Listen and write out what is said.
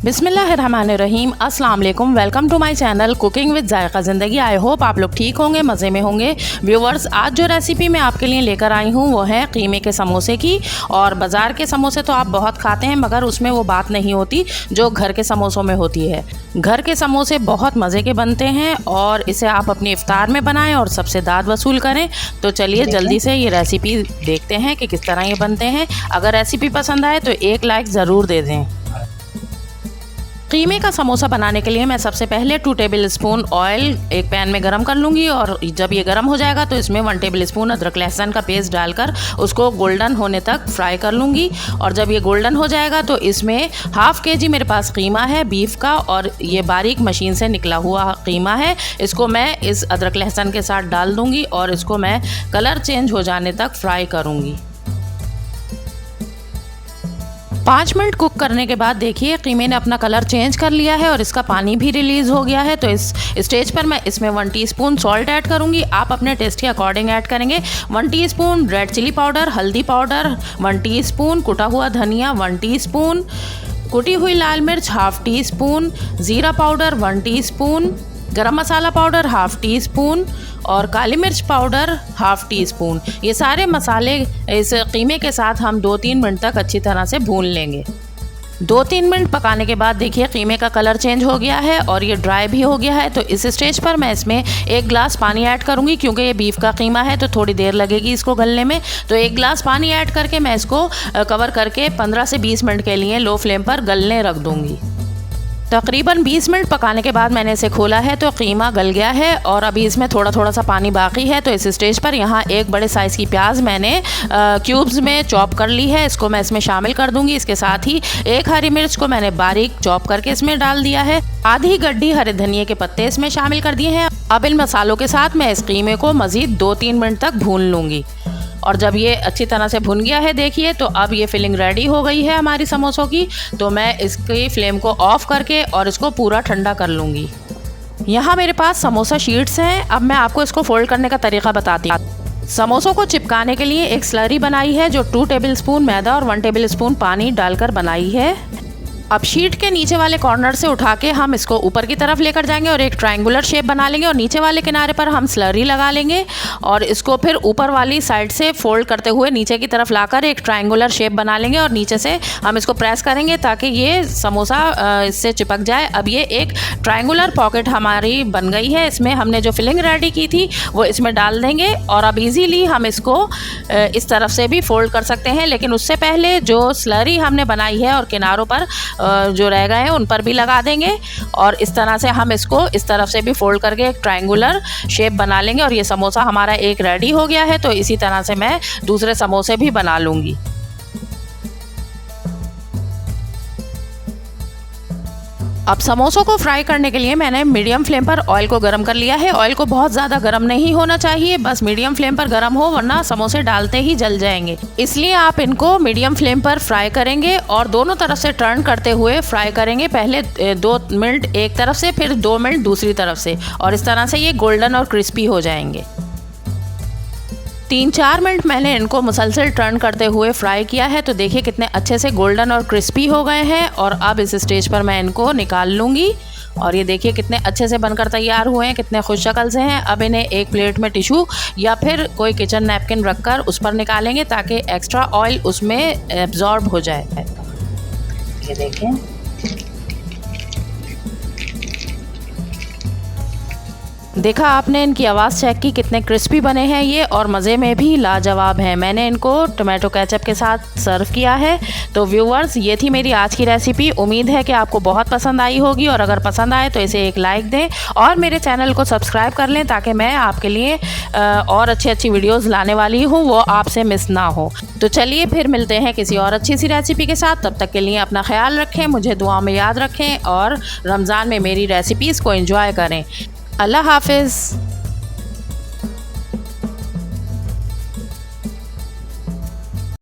बिस्मिल्लाहिर्रहमानिर्रहीम, अस्सलाम वालेकुम। Welcome to my channel cooking with Zaika Zindagi. I hope आप लोग ठीक होंगे, मज़े में होंगे। व्यूवर्स, आज जो रेसिपी मैं आपके लिए लेकर आई हूँ वो है कीमे के समोसे की। और बाज़ार के समोसे तो आप बहुत खाते हैं, मगर उसमें वो बात नहीं होती जो घर के समोसों में होती है। घर के समोसे बहुत मज़े के बनते हैं और इसे आप अपनी इफ्तार में बनाएं और सबसे दाद वसूल करें। तो चलिए जल्दी से ये रेसिपी देखते हैं कि किस तरह ये बनते हैं। अगर रेसिपी पसंद आए तो एक लाइक ज़रूर दे दें। कीमे का समोसा बनाने के लिए मैं सबसे पहले 2 टेबल स्पून ऑयल एक पैन में गरम कर लूँगी और जब ये गरम हो जाएगा तो इसमें 1 टेबल स्पून अदरक लहसुन का पेस्ट डालकर उसको गोल्डन होने तक फ्राई कर लूँगी। और जब ये गोल्डन हो जाएगा तो इसमें हाफ़ केजी मेरे पास कीमा है बीफ का, और ये बारीक मशीन से निकला हुआ कीमा है। इसको मैं इस अदरक लहसुन के साथ डाल दूँगी और इसको मैं कलर चेंज हो जाने तक फ्राई करूँगी। 5 मिनट कुक करने के बाद देखिए कीमे ने अपना कलर चेंज कर लिया है और इसका पानी भी रिलीज़ हो गया है। तो इस स्टेज पर मैं इसमें 1 टीस्पून सॉल्ट ऐड करूंगी। आप अपने टेस्ट के अकॉर्डिंग ऐड करेंगे। 1 टीस्पून रेड चिली पाउडर, हल्दी पाउडर 1 टीस्पून, कुटा हुआ धनिया 1 टीस्पून, कुटी हुई लाल मिर्च 1/2 टीस्पून, ज़ीरा पाउडर 1 टीस्पून, गरम मसाला पाउडर 1/2 टीस्पून और काली मिर्च पाउडर 1/2 टीस्पून। ये सारे मसाले इस कीमे के साथ हम 2-3 मिनट तक अच्छी तरह से भून लेंगे। 2-3 मिनट पकाने के बाद देखिए कीमे का कलर चेंज हो गया है और ये ड्राई भी हो गया है। तो इस स्टेज पर मैं इसमें 1 गिलास पानी ऐड करूँगी, क्योंकि ये बीफ का कीमा है तो थोड़ी देर लगेगी इसको गलने में। तो 1 गिलास पानी ऐड करके मैं इसको कवर करके 15 से 20 मिनट के लिए लो फ्लेम पर गलने रख दूँगी। तकरीबन 20 मिनट पकाने के बाद मैंने इसे खोला है तो कीमा गल गया है और अभी इसमें थोड़ा थोड़ा सा पानी बाकी है। तो इस स्टेज पर यहाँ एक बड़े साइज़ की प्याज मैंने क्यूब्स में चॉप कर ली है, इसको मैं इसमें शामिल कर दूंगी। इसके साथ ही 1 हरी मिर्च को मैंने बारीक चॉप करके इसमें डाल दिया है। आधी गड्डी हरे धनिये के पत्ते इसमें शामिल कर दिए हैं। अब इन मसालों के साथ मैं इस कीमे को मज़ीद 2-3 मिनट तक भून लूँगी। और जब ये अच्छी तरह से भुन गया है देखिए, तो अब ये फिलिंग रेडी हो गई है हमारी समोसों की। तो मैं इसकी फ्लेम को ऑफ करके और इसको पूरा ठंडा कर लूँगी। यहाँ मेरे पास समोसा शीट्स हैं। अब मैं आपको इसको फोल्ड करने का तरीका बताती हूँ। समोसों को चिपकाने के लिए एक स्लरी बनाई है जो 2 टेबल स्पून मैदा और 1 टेबल स्पून पानी डालकर बनाई है। अब शीट के नीचे वाले कॉर्नर से उठा के हम इसको ऊपर की तरफ लेकर जाएंगे और एक ट्रायंगुलर शेप बना लेंगे और नीचे वाले किनारे पर हम स्लरी लगा लेंगे और इसको फिर ऊपर वाली साइड से फोल्ड करते हुए नीचे की तरफ लाकर एक ट्रायंगुलर शेप बना लेंगे और नीचे से हम इसको प्रेस करेंगे ताकि ये समोसा इससे चिपक जाए। अब ये एक ट्रायंगुलर पॉकेट हमारी बन गई है। इसमें हमने जो फिलिंग रेडी की थी वो इसमें डाल देंगे और अब ईजीली हम इसको इस तरफ से भी फोल्ड कर सकते हैं, लेकिन उससे पहले जो स्लरी हमने बनाई है और किनारों पर जो रह गए हैं उन पर भी लगा देंगे और इस तरह से हम इसको इस तरफ से भी फोल्ड करके एक ट्रायंगुलर शेप बना लेंगे और ये समोसा हमारा एक रेडी हो गया है। तो इसी तरह से मैं दूसरे समोसे भी बना लूँगी। अब समोसों को फ्राई करने के लिए मैंने मीडियम फ्लेम पर ऑयल को गर्म कर लिया है। ऑयल को बहुत ज़्यादा गर्म नहीं होना चाहिए, बस मीडियम फ्लेम पर गर्म हो, वरना समोसे डालते ही जल जाएंगे। इसलिए आप इनको मीडियम फ्लेम पर फ्राई करेंगे और दोनों तरफ से टर्न करते हुए फ्राई करेंगे। पहले 2 मिनट एक तरफ से, फिर 2 मिनट दूसरी तरफ से, और इस तरह से ये गोल्डन और क्रिस्पी हो जाएंगे। 3-4 मिनट मैंने इनको मुसलसल टर्न करते हुए फ्राई किया है। तो देखिए कितने अच्छे से गोल्डन और क्रिस्पी हो गए हैं और अब इस स्टेज पर मैं इनको निकाल लूँगी। और ये देखिए कितने अच्छे से बनकर तैयार हुए हैं, कितने खुश शक्ल से हैं। अब इन्हें एक प्लेट में टिश्यू या फिर कोई किचन नैपकिन रखकर उस पर निकालेंगे ताकि एक्स्ट्रा ऑयल उसमें एब्जॉर्ब हो जाए। ये देखें, देखा आपने, इनकी आवाज़ चेक की, कितने क्रिस्पी बने हैं ये और मज़े में भी लाजवाब हैं। मैंने इनको टोमेटो केचप के साथ सर्व किया है। तो व्यूवर्स, ये थी मेरी आज की रेसिपी। उम्मीद है कि आपको बहुत पसंद आई होगी और अगर पसंद आए तो इसे एक लाइक दें और मेरे चैनल को सब्सक्राइब कर लें ताकि मैं आपके लिए और अच्छी वीडियोज़ लाने वाली हूँ, वो आपसे मिस ना हो। तो चलिए फिर मिलते हैं किसी और अच्छी सी रेसिपी के साथ। तब तक के लिए अपना ख्याल रखें, मुझे दुआ में याद रखें और रमज़ान में मेरी रेसिपीज़ को एंजॉय करें। अल्लाह हाफ़िज़।